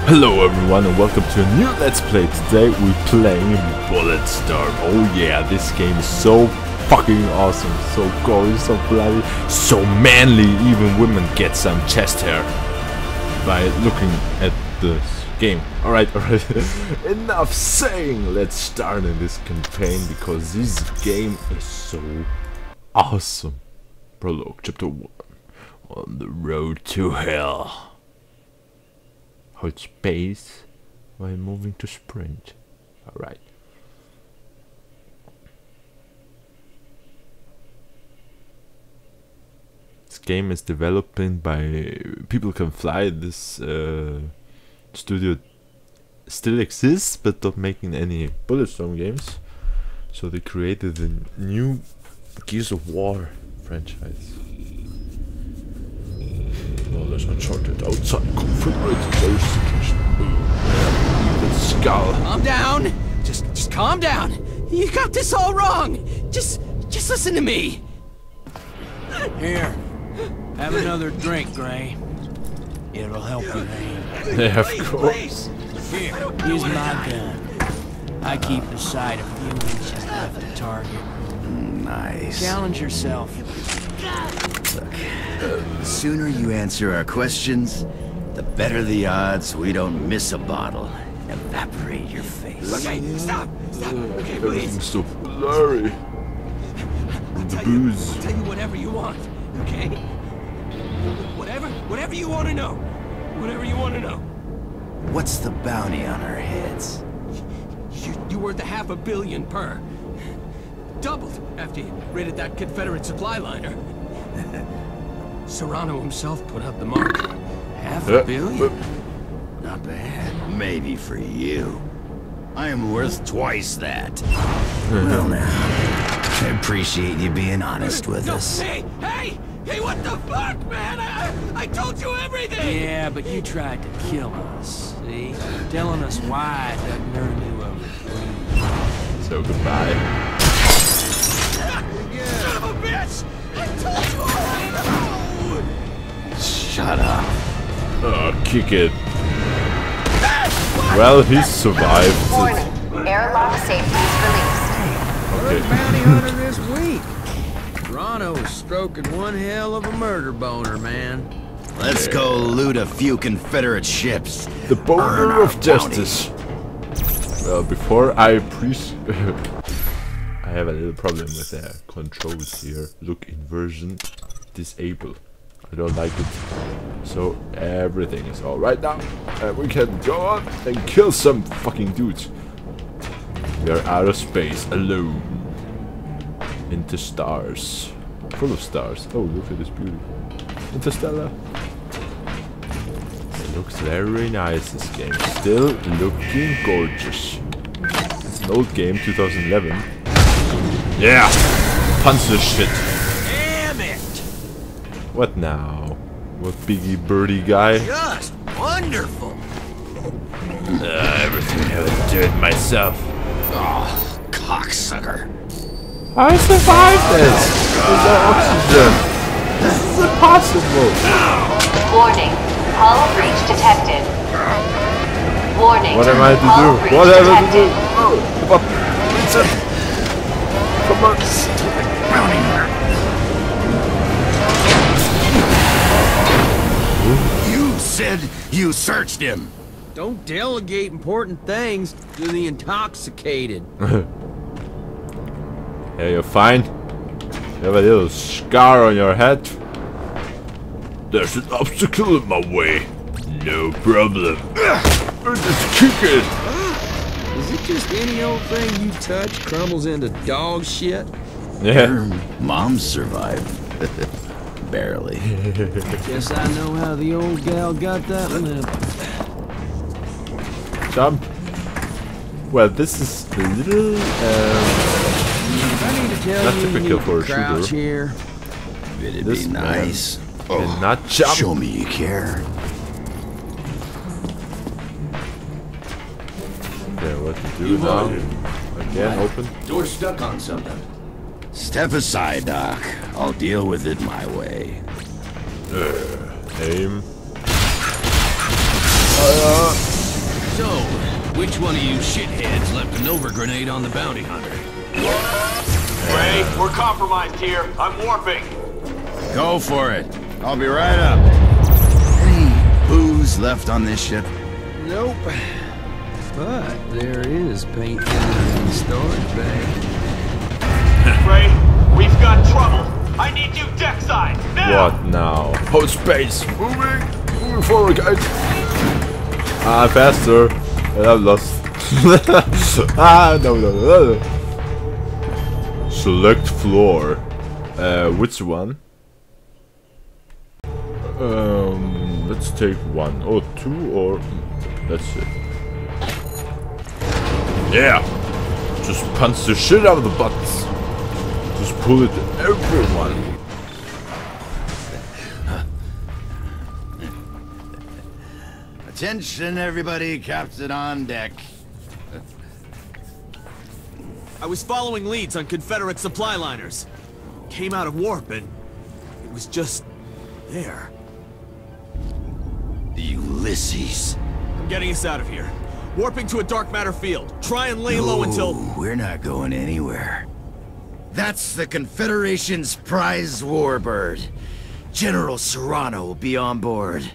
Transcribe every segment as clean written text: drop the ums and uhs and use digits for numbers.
Hello everyone and welcome to a new Let's Play. Today we're playing Bulletstorm. Oh yeah, this game is so fucking awesome, so gory, so bloody, so manly. Even women get some chest hair by looking at this game. Alright, enough saying. Let's start in this campaign because this game is so awesome. Prologue, chapter 1. On the road to hell. Hold space while moving to sprint. Alright. This game is developed by People Can Fly. This studio still exists but not making any Bulletstorm games. So they created a new Gears of War franchise. Oh, there's Uncharted outside. Confederate situation. Evil skull. Calm down. Just calm down. You got this all wrong. Just listen to me. Here, have another drink, Gray. It'll help you aim. Yeah, of course. Here, use my gun. I keep the sight a few inches left the target. Nice. Challenge yourself. Look, the sooner you answer our questions, the better the odds we don't miss a bottle and evaporate your face. Okay, stop. Okay, please. Everything's so blurry. I'll tell you whatever you want. Okay? Whatever you want to know. Whatever you want to know. What's the bounty on our heads? You worth $500 million per. Doubled after you raided that Confederate supply liner. Serrano himself put out the mark. $500 million? Not bad. Maybe for you. I am worth twice that. Well now, I appreciate you being honest with us. Hey, what the fuck, man? I told you everything! Yeah, but you tried to kill us, see? Telling us why doesn't earn you a reprieve. So goodbye. Son of a bitch! I told you already! Shut up. Oh, kick it. Well, he survived. Warning. Airlock safety released. Okay. Bounty hunter this week. Toronto is stroking one hell of a murder boner, man. Let's go loot a few Confederate ships. The boner of justice. Well, before I I have a little problem with the controls here. Look, inversion, disable. I don't like it. So everything is alright now. And we can go on and kill some fucking dudes. We are out of space, alone. Into stars. Full of stars. Oh, look at this beauty. Interstellar. It looks very nice, this game. Still looking gorgeous. It's an old game, 2011. Yeah! Punch this shit. Damn it! What now? What biggie birdie guy? Just wonderful! Everything I have to do it myself. Oh, cocksucker. I survived this! There's no oxygen! This is impossible! Warning. Hull breach detected. Warning. What am I to Hull do? breach What am I to do? detected. Oh, come on! Vincent! Come on! Bounty hunter. You said you searched him. Don't delegate important things to the intoxicated. Yeah, you're fine. You have a little scar on your head. There's an obstacle in my way. No problem. Just kick it. Is it just any old thing you touch crumbles into dog shit? Yeah. Your mom survived. Barely. Guess I know how the old gal got that limp. Jump. Well, this is a little I need to tell not you, typical you for a crouch shooter. here. It'd This be nice. and not jump. Show me you care. Okay, what to do now? Again, open. Door stuck on something. Step aside, Doc. I'll deal with it my way. Aim. So, which one of you shitheads left an over grenade on the bounty hunter? Ray, we're compromised here. I'm warping. Go for it. I'll be right up. Any booze left on this ship? Nope. But there is paint thinner in the storage bag. Ray, we've got trouble. I need you deckside, now! What now? Hold space! Moving forward, guys! Ah, faster! I'm lost. No. Select floor. Which one? Let's take one or two or that's it. Yeah! Just punch the shit out of the buttons. Just pull it to everyone. Attention, everybody. Captain on deck. I was following leads on Confederate supply liners. Came out of warp and it was just there. The Ulysses. I'm getting us out of here. Warping to a dark matter field. Try and lay low until... We're not going anywhere. That's the Confederation's prize warbird. General Serrano will be on board.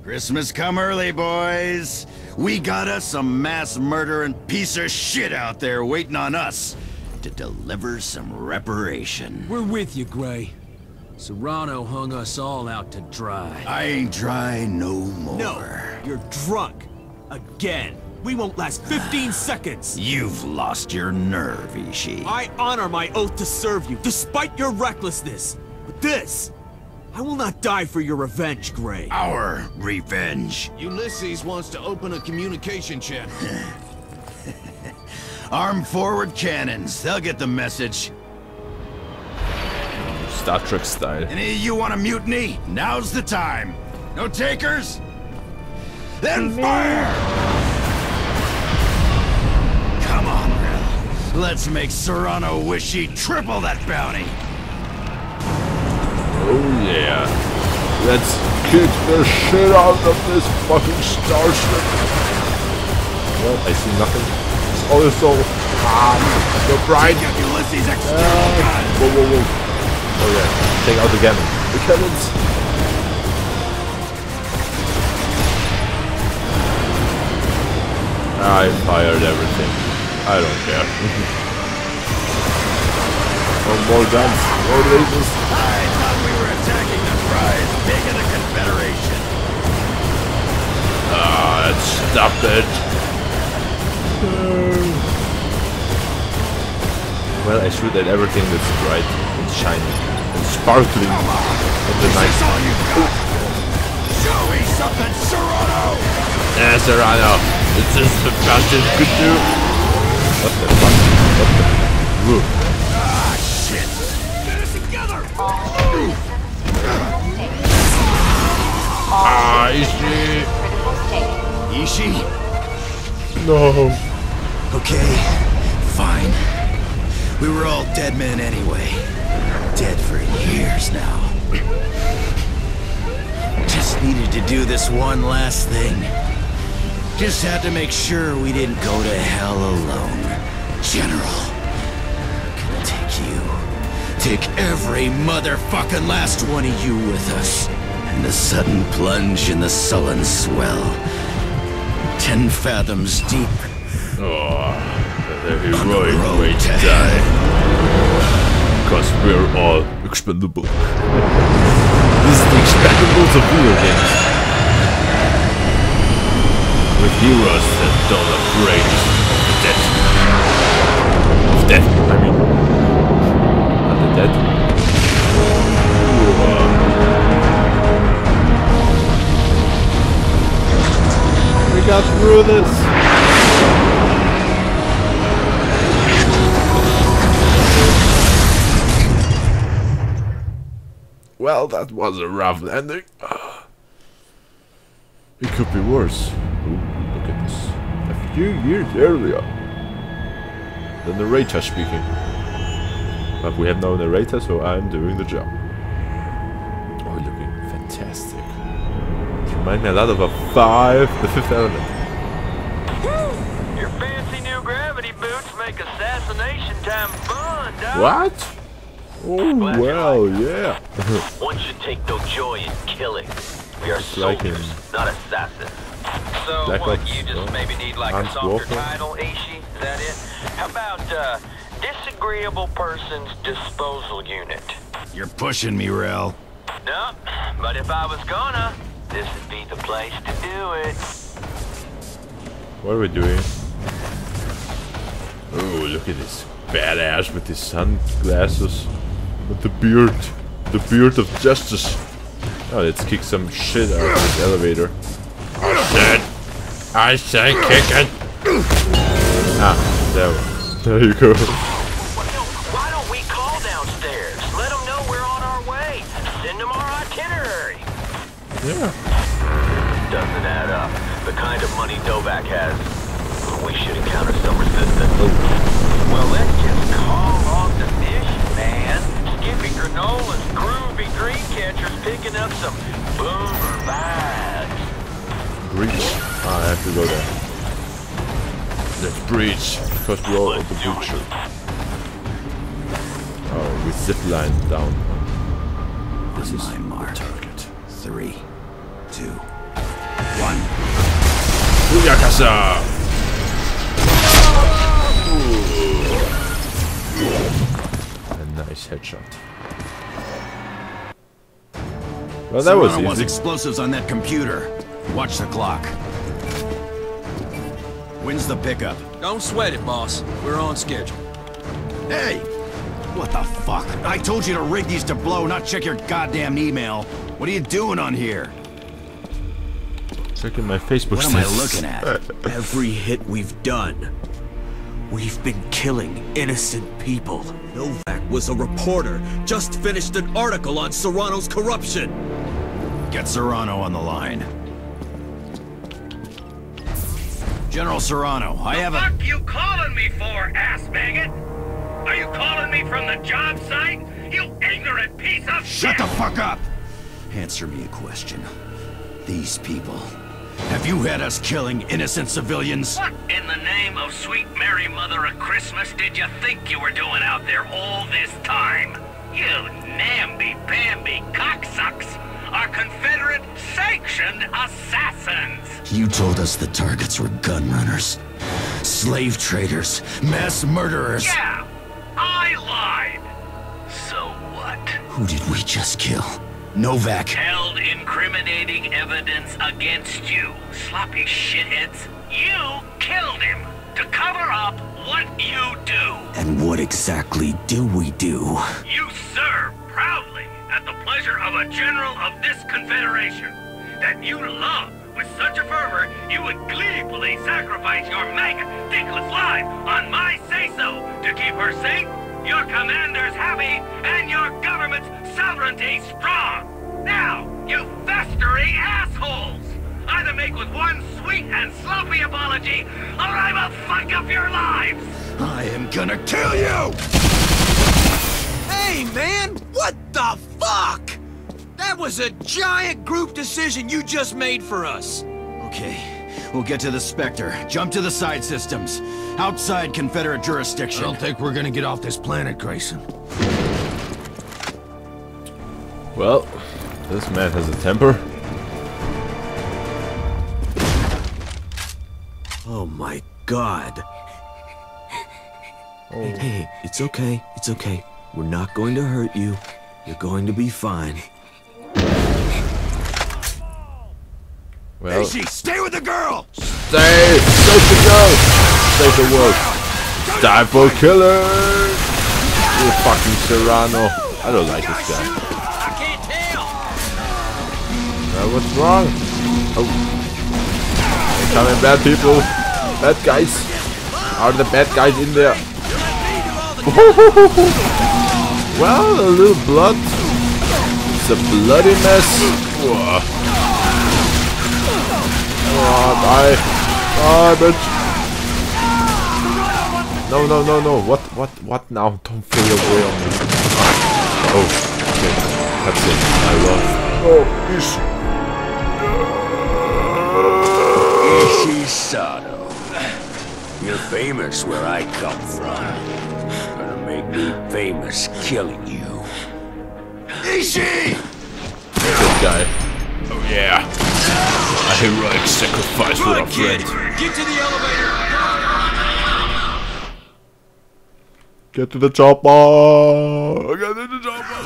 Christmas come early, boys. We got us some mass murdering piece of shit out there waiting on us to deliver some reparation. We're with you, Gray. Serrano hung us all out to dry. I ain't dry no more. No, you're drunk. Again. We won't last 15 seconds. You've lost your nerve, Ishii. I honor my oath to serve you, despite your recklessness. But this... I will not die for your revenge, Gray. Our revenge. Ulysses wants to open a communication channel. Arm forward cannons. They'll get the message. Star Trek style. Any of you want a mutiny? Now's the time. No takers? Then fire! Come on, Rel. Let's make Serrano wish he'd triple that bounty. Oh yeah. Let's kick the shit out of this fucking starship. Well, I see nothing. It's also the bright. Ulysses external gun. Whoa. Oh yeah. Take out the cannon. The cannons. I fired everything. I don't care. No more guns. More lasers. I thought we were attacking the prize, big of the Confederation. Stop it. Well, I shoot at everything that's bright and shiny and sparkling in the night. That's all you got. Show me something, Serrano. Yeah, Serrano. This is the best it could do. What the fuck? What the? Whoa. Ah, shit. Get it together. Ishii. Ishii? No. Okay, fine. We were all dead men anyway. Dead for years now. Just needed to do this one last thing. Just had to make sure we didn't go to hell alone. General, gonna take you. Take every motherfucking last one of you with us. And the sudden plunge in the sullen swell. 10 fathoms deep. Oh, the heroic way to die. Because we're all expendable. This is the Expendables of video games. With heroes that don't afraid of death. Of death, I mean. Not the dead. We got through this. Well, that was a rough landing. It could be worse. Ooh, look at this. A few years earlier. The narrator speaking. But we have no narrator, so I'm doing the job. Oh, looking fantastic. It reminds me a lot of the Fifth Element. Your fancy new gravity boots make assassination time fun, dog. What? Oh, well, yeah. One should take no joy in killing. We are like soldiers, not assassins. So, Black what, Ops, you just maybe need like a Armed softer Warfare? title, Aishi? Is that it? How about, Disagreeable Persons Disposal Unit? You're pushing me, Rel. No, but if I was gonna, this would be the place to do it. What are we doing? Oh, look at this badass with his sunglasses. With the beard. The beard of justice. Oh, let's kick some shit out of this elevator. I said kick it! Ah, there you go. Why don't we call downstairs? Let them know we're on our way. Send them our itinerary. Yeah. Doesn't add up. The kind of money Novak has. We should encounter some resistance. Well, let's just call off the mission, man. Skippy Granola's groovy dream catcher's picking up some boomer vibes. Breach. Ah, I have to go there. Let's breach. Because we're all at the breach. Oh, we zipline down. This is my mark. Target. 3, 2, 1. Booyakasa! A nice headshot. Well, that was Serrano wants easy. explosives on that computer. Watch the clock. When's the pickup? Don't sweat it, boss. We're on schedule. Hey! What the fuck? I told you to rig these to blow, not check your goddamn email. What are you doing on here? Checking my Facebook What am I status. looking at? Every hit we've done, we've been killing innocent people. Novak was a reporter, just finished an article on Serrano's corruption. Get Serrano on the line. General Serrano, I have a... What you calling me for, ass maggot? Are you calling me from the job site? You ignorant piece of Shut shit! the fuck up! Answer me a question. These people... Have you had us killing innocent civilians? What in the name of sweet Mary Mother of Christmas did you think you were doing out there all this time? You namby-pamby cocksucks are Confederate-sanctioned assassins! You told us the targets were gun runners, slave traders, mass murderers. Yeah, I lied. So what? Who did we just kill? Novak. Held incriminating evidence against you, sloppy shitheads. You killed him to cover up what you do. And what exactly do we do? You serve proudly at the pleasure of a general of this confederation that you love with such a fervor you would gleefully sacrifice your maggot dickless life on my say-so to keep her safe, your commanders happy, and your government's sovereignty strong. Now, you festering assholes! Either make with one sweet and sloppy apology, or I will fuck up your lives! I am gonna kill you! Hey, man! What the fuck? That was a giant group decision you just made for us. Okay, we'll get to the Spectre. Jump to the side systems. Outside Confederate jurisdiction. I don't think we're gonna get off this planet, Grayson. Well, this man has a temper. Oh my god. Hey, it's okay. It's okay. We're not going to hurt you. You're going to be fine. Well, Aishi, stay with the girl! stay! Save the girl! Save the world! Die for killers! You fucking Serrano. I don't like this guy. I can't tell. What's wrong? Oh. They're coming, bad people. Bad guys. Are the bad guys in there? Well, a little blood. It's a bloody mess. Whoa. Oh, die. Die, bitch. No, no, no, no. What now? Don't throw your way on me. Oh, okay. That's it. I lost. Oh, Ishi Sato. You're famous where I come from. Gonna make me famous killing you. Ishi! Good guy. Oh yeah. A heroic sacrifice for a friend. Get to the elevator! Get to the chopper! Get to the chopper!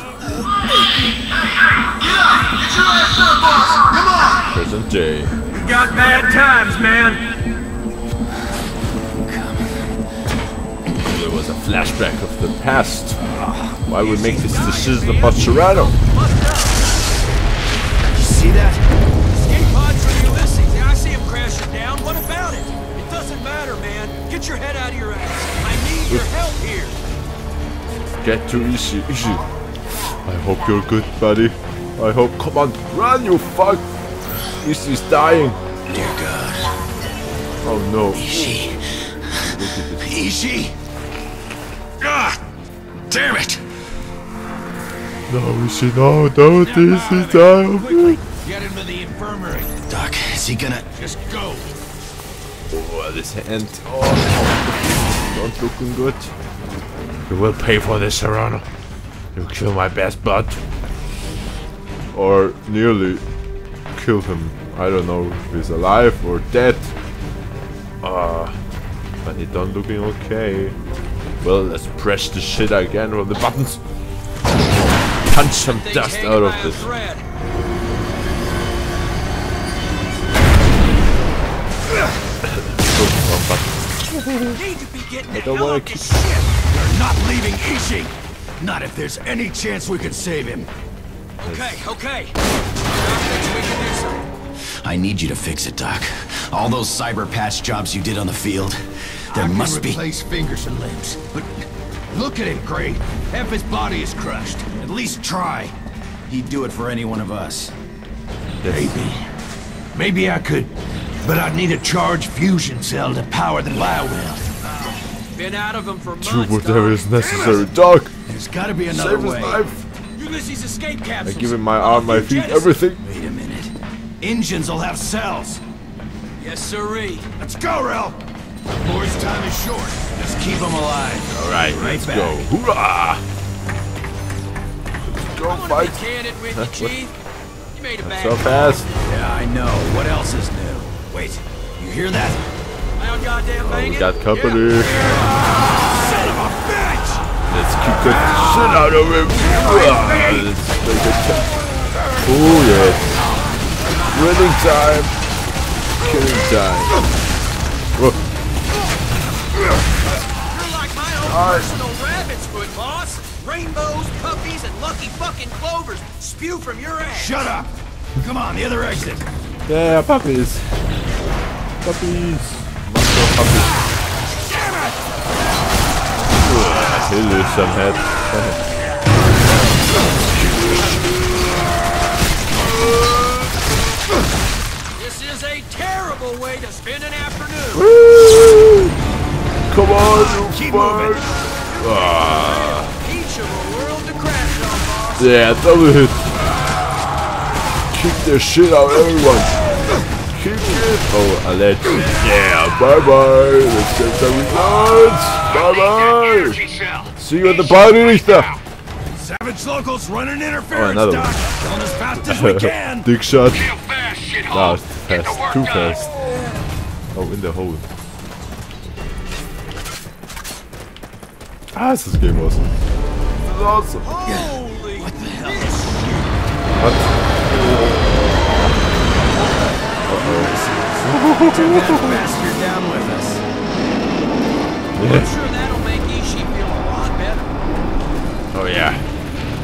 Get your ass up, boss! Come on! Present J. You got bad times, man. There was a flashback of the past. Why we make this decision about Serrano? You see that? Escape pods from Ulysses. Yeah, I see him crashing down. What about it? It doesn't matter, man. Get your head out of your ass. I need your help here. Get to Ishi. Ishi. I hope you're good, buddy. I hope. Come on, run, you fuck! Ishi's dying. Dear God. Oh no. Ishi. Ishi. Ah! Damn it! No, Ishi, no, don't Ishi die. Quickly, get him to the infirmary. Doc, is he gonna... Just go. Oh, this hand. Oh, not looking good. You will pay for this, Serrano. You kill my best bud. Or nearly kill him. I don't know if he's alive or dead. But he don't looking okay. Well, let's press the shit again with the buttons. Punch some dust out of this. I don't want to keep. We're not leaving Ishi! Not if there's any chance we can save him. Okay. I need you to fix it, Doc. All those cyber patch jobs you did on the field, there must be... replace fingers and limbs, but look at him, Gray. Half his body is crushed. At least try. He'd do it for any one of us. Maybe I could, but I'd need a charged fusion cell to power the biowell. Been out of him for months. Do whatever is necessary, Doc. There's gotta be another Save his way. life. Ulysses escape I capsules. give him my arm, my feet, everything. Wait a minute. Engines will have cells. Yes, sirree. Let's go, Rel. Boys, time is short. Just keep them alive. All right, let's go. Hoorah! Let's go fight. Candid with you, Chief. You made a bad So fast. Yeah, I know. What else is new? Wait, you hear that? Loud goddamn Oh, banging. we got company. Son of a bitch! Let's kick the shit out of him. Let's make it. Oh yeah. Winning time. Killing time. Whoa. You're like my own personal rabbit's foot, boss. Rainbows, puppies, and lucky fucking clovers spew from your ass. Shut up! Come on, the other exit. Yeah, puppies. Puppies. Must go puppies. He'll lose some head. This is a terrible way to spend an afternoon. Woo! Come on, you Keep fuck. moving. Each of a world to crash on, boss. Yeah, double hit. Kick the shit out of everyone. Kick it. Oh, a ledge. Yeah, bye bye. Let's get the results. Bye bye. See you at the party, Richter. Savage locals running interference, another Doc. one. Going as fast as we can. Dick shot. Real fast, shit No, hole. it's fast. Too fast. Oh, in the hole. Ah, this game awesome. This is awesome. Holy What the hell? What? Took that bastard down with us. I'm sure that'll make Ishi feel a lot better. Oh yeah.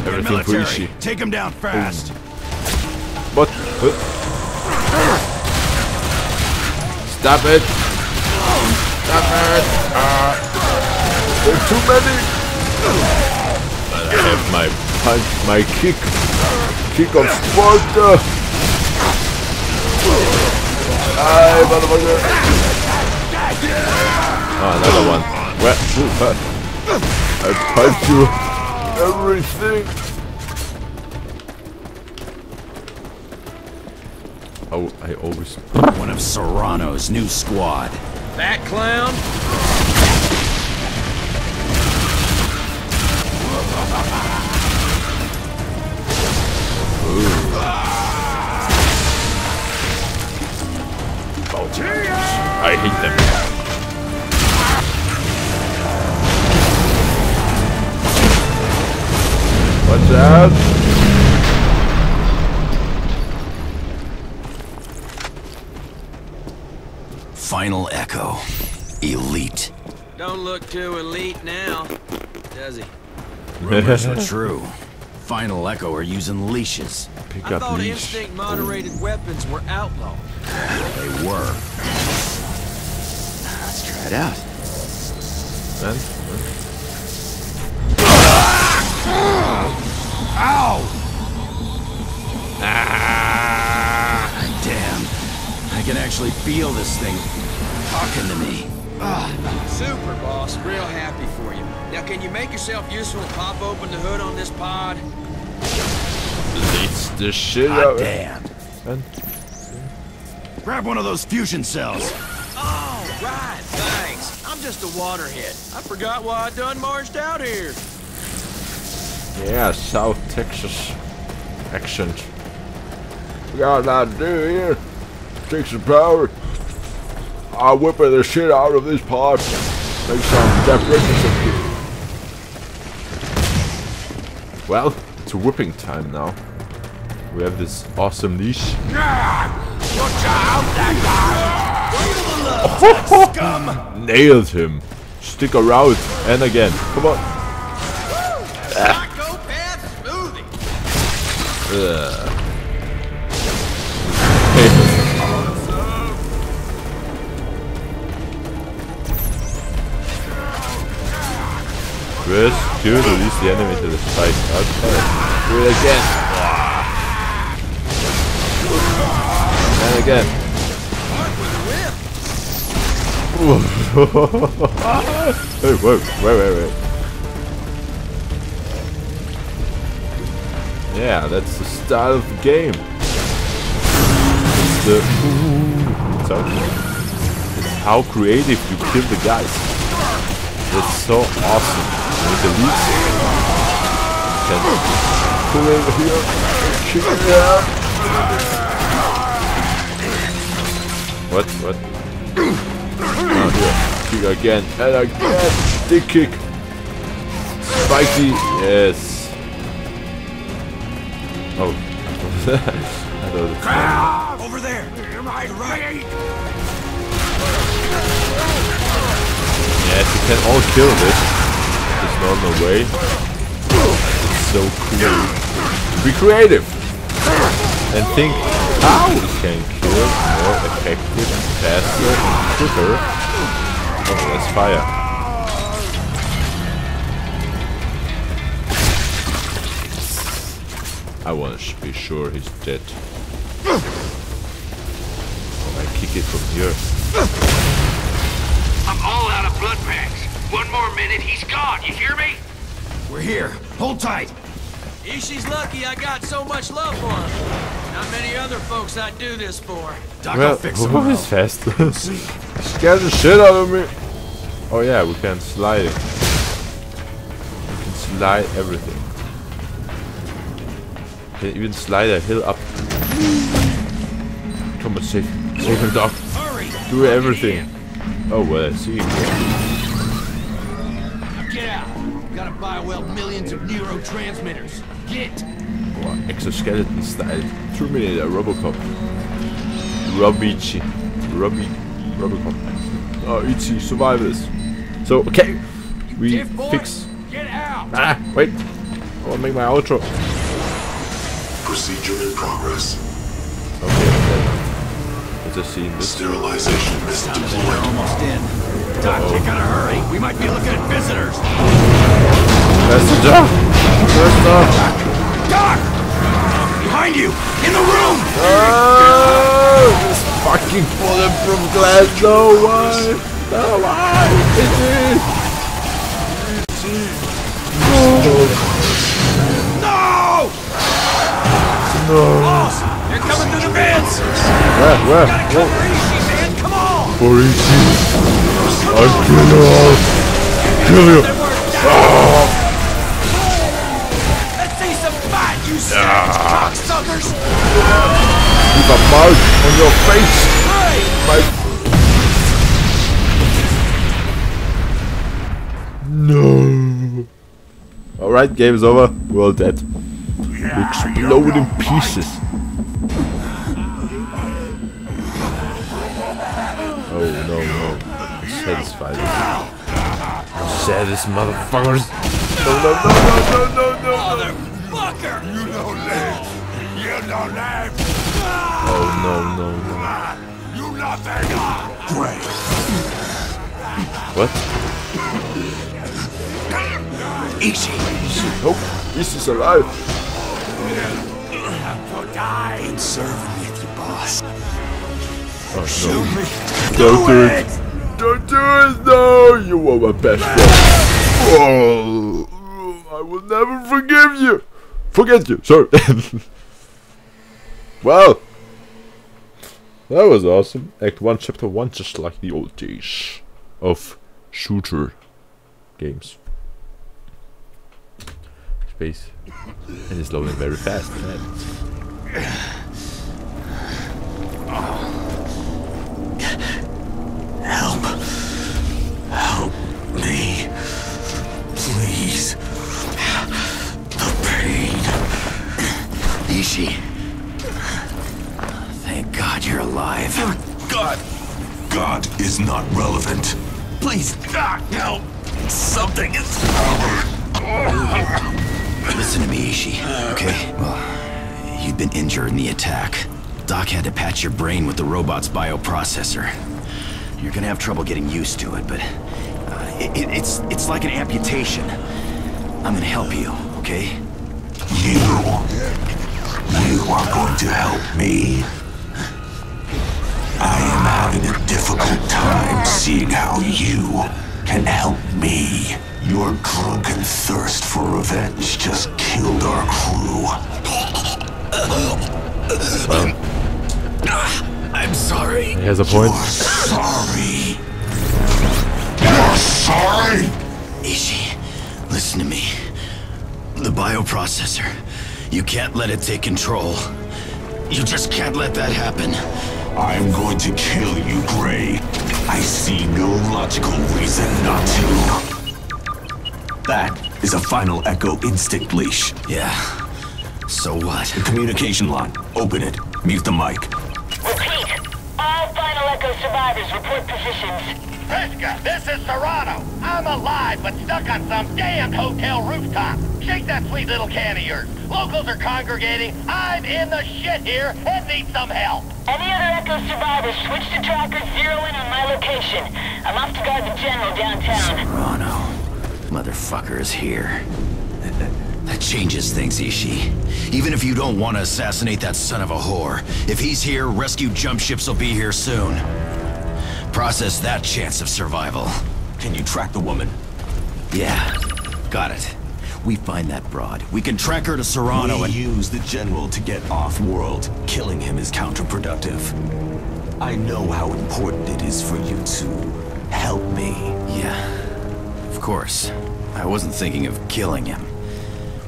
Everything for Military, Ishi. take him down fast. What? Stop it! Stop it! There are too many! But I have my punch, my kick. Kick of Sparta! Hi, motherfucker! Oh, another one. Where? I punched you. Everything. Oh, I always. One of Serrano's new squad. That clown? I hate them. Watch out! Final echo. Elite. Don't look too elite now, does he? Rumors are true. Final echo are using leashes. Pick I up thought leash. instinct-moderated weapons were outlawed. They were. Let's try it out. Man. Ow! Ah! Damn. I can actually feel this thing talking to me. Super, boss. Real happy for you. Now, can you make yourself useful and pop open the hood on this pod? Leads the shit God out. damn. Man. Grab one of those fusion cells. Oh, right. Thanks. I'm just a waterhead. I forgot why I done marched out here. Yeah, South Texas accent. We got a lot to do here. Texas power. I'm whipping the shit out of this pod. Make some decorations. Well, it's whipping time now. We have this awesome leash. Watch out, that Nailed him. Stick around and again. Come on. Psychopath smoothie. First, do release the enemy to the side. Okay. Do it again. And again. Hey, whoa, wait. Yeah, that's the style of the game. It's the it's how creative you kill the guys. It's so awesome. With the leads, can pull over here, kick it out. What? Oh, here. Kick again and again. Dick kick. Spiky. Yes. Oh. I thought over there. Right. yes, you can all kill this. This normal way. It's so cool. Be creative and think how we can kill more effective, faster, quicker. Oh, that's fire. I want to be sure he's dead. Oh, I kick it from here. I'm all out of blood packs. One more minute, he's gone. You hear me? We're here. Hold tight. Ishi's lucky I got so much love for him. Not many other folks I'd do this for. Doc, Well, I'll fix him. who is fast? Scared the shit out of me. Oh yeah, we can slide it. We can slide everything. We can even slide a hill up. Come on, save him, Doc. Hurry. Do everything. Oh well, I see him. Now get out. Gotta bioweld millions of neurotransmitters. Get. Oh, exoskeleton style. Terminator, Robocop. Robocop. Oh, Ichi, survivors. So, okay. We Give boy. fix. Get out. Ah, wait. I want to make my outro. Procedure in progress. Okay, let's just see this. Sterilization messages We're almost in. Doc, you gotta hurry. We might be looking at visitors. That's the job. First off. Doc! Behind you! In the room! Oh, this fucking bulletproof glass. No, why? No, why? No! No. Boss! They're coming through the vents! Where? Gotta cover Ishi, man! Come on! For Ichi. I'll kill you all. Kill you. Oh. Suckers! Leave a mark on your face! No! Alright, game is over. We're all dead. We explode in pieces. Oh no, no. I'm satisfied. Saddest motherfuckers. No, no, no, no, no, no, no. Motherfucker! You don't live. You don't live. Oh no, no, no. You nothing. Great. What? Easy. Oh, Easy's alive. To die. Been serving with you, boss. Oh no. Don't do it. Don't do it. No, you are my best friend. Oh, I will never forgive you. Forget you. Sorry. Well, that was awesome. Act 1, Chapter 1, just like the old days of shooter games. Space. And it's loading very fast. Help. Help me. Please. The pain. Ishi. Thank God you're alive. God. God is not relevant. Please, God, help. Something is... Listen to me, Ishi, okay? Well, you've been injured in the attack. Doc had to patch your brain with the robot's bioprocessor. You're gonna have trouble getting used to it, but it's like an amputation. I'm gonna help you, okay? You are going to help me. I am having a difficult time seeing how you can help me. Your drunken thirst for revenge just killed our crew. I'm sorry. He has a point. You're sorry. You're sorry? Ishi, listen to me. The bioprocessor. You can't let it take control. You just can't let that happen. I'm going to kill you, Gray. I see no logical reason not to. That is a final Echo instinct leash. Yeah. So what? The communication line. Open it. Mute the mic. Repeat. All Final Echo survivors report positions. Priska, this is Serrano. I'm alive, but stuck on some damned hotel rooftop. Shake that sweet little can of yours. Locals are congregating. I'm in the shit here and need some help. Any other Echo survivors, switch to tracker, zero in on my location. I'm off to guard the general downtown. Serrano. Motherfucker is here. That changes things, Ishi. Even if you don't want to assassinate that son of a whore, if he's here, rescue jump ships will be here soon. Process that chance of survival. Can you track the woman? Yeah, got it. We find that broad. We can track her to Serrano We and use the general to get off-world. Killing him is counterproductive. I know how important it is for you to help me. Yeah, of course. I wasn't thinking of killing him.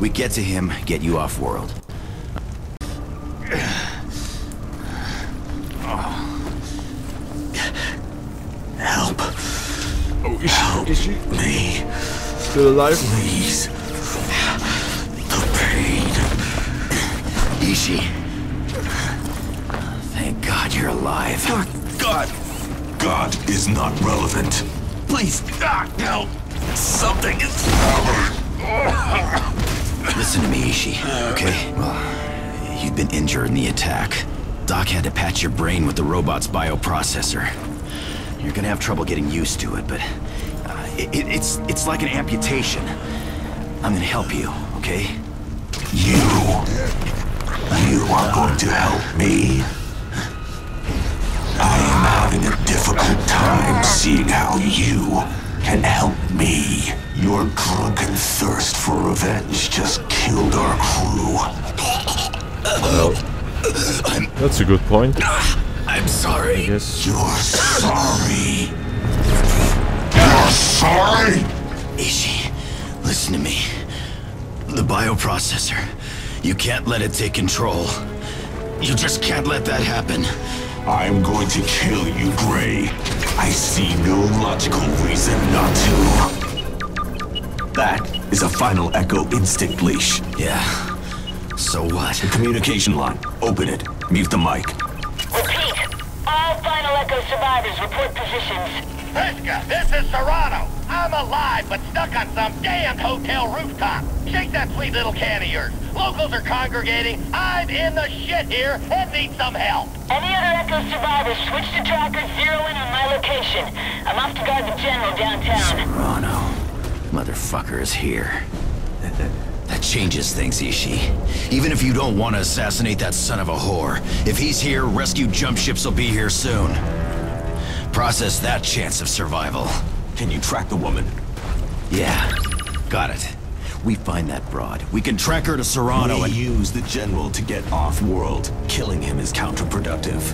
We get to him, get you off-world. Help. Oh, Help is she me. still alive? Please. The pain. Ishi. Thank God you're alive. God. God is not relevant. Please, God, help. Something is... Listen to me, Ishi, okay? Well, you've been injured in the attack. Doc had to patch your brain with the robot's bioprocessor. You're gonna have trouble getting used to it, but it's like an amputation. I'm gonna help you, okay? You are going to help me. I am having a difficult time seeing how you can help me. Your drunken thirst for revenge just killed our crew. Well, that's a good point. I'm sorry. Yes. You're sorry. You're sorry? Ishi, listen to me. The bioprocessor. You can't let it take control. You just can't let that happen. I'm going to kill you, Gray. I see no logical reason not to. That is a final Echo instinct leash. Yeah. So what? The communication line. Open it. Mute the mic. Repeat. All Final Echo survivors report positions. Priska, this is Serrano. I'm alive, but stuck on some damned hotel rooftop. Shake that sweet little can of yours. Locals are congregating. I'm in the shit here and need some help. Any other Echo survivors, switch to tracker, zero in on my location. I'm off to guard the general downtown. Serrano. Motherfucker is here. That changes things, Ishii. Even if you don't want to assassinate that son of a whore, if he's here, rescue jump ships will be here soon. Process that chance of survival. Can you track the woman? Yeah, got it. We find that broad. We can track her to Serrano We and use the general to get off-world. Killing him is counterproductive.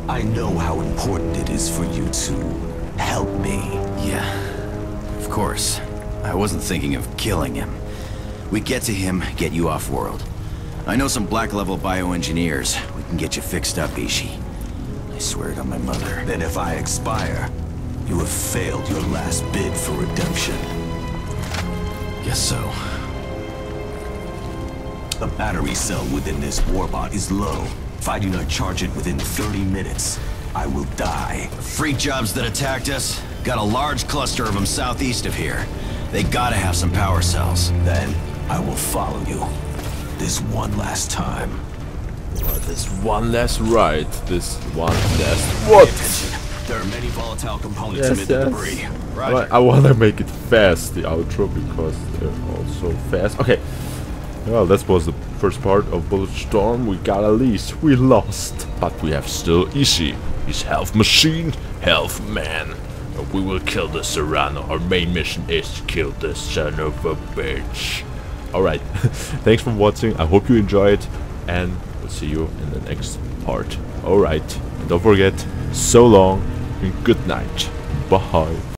I know how important it is for you to help me. Yeah, of course. I wasn't thinking of killing him. We get to him, get you off-world. I know some black-level bioengineers. We can get you fixed up, Ishii. I swear it on my mother. Then if I expire, you have failed your last bid for redemption. Guess so. The battery cell within this warbot is low. If I do not charge it within 30 minutes, I will die. Freak jobs that attacked us? Got a large cluster of them southeast of here. They gotta have some power cells. Then I will follow you. This one last time. This one last ride. This one last... What? There are many volatile components amid the debris. I wanna make it fast, the outro, because they're also fast. Okay. Well, that was the first part of Bulletstorm. We got a lease. We lost. But we have still Ishii. His health machine, health man. And we will kill the Serrano. Our main mission is to kill the son of a bitch. Alright. Thanks for watching. I hope you enjoyed. And we'll see you in the next part. Alright. And don't forget, so long and good night. Bye.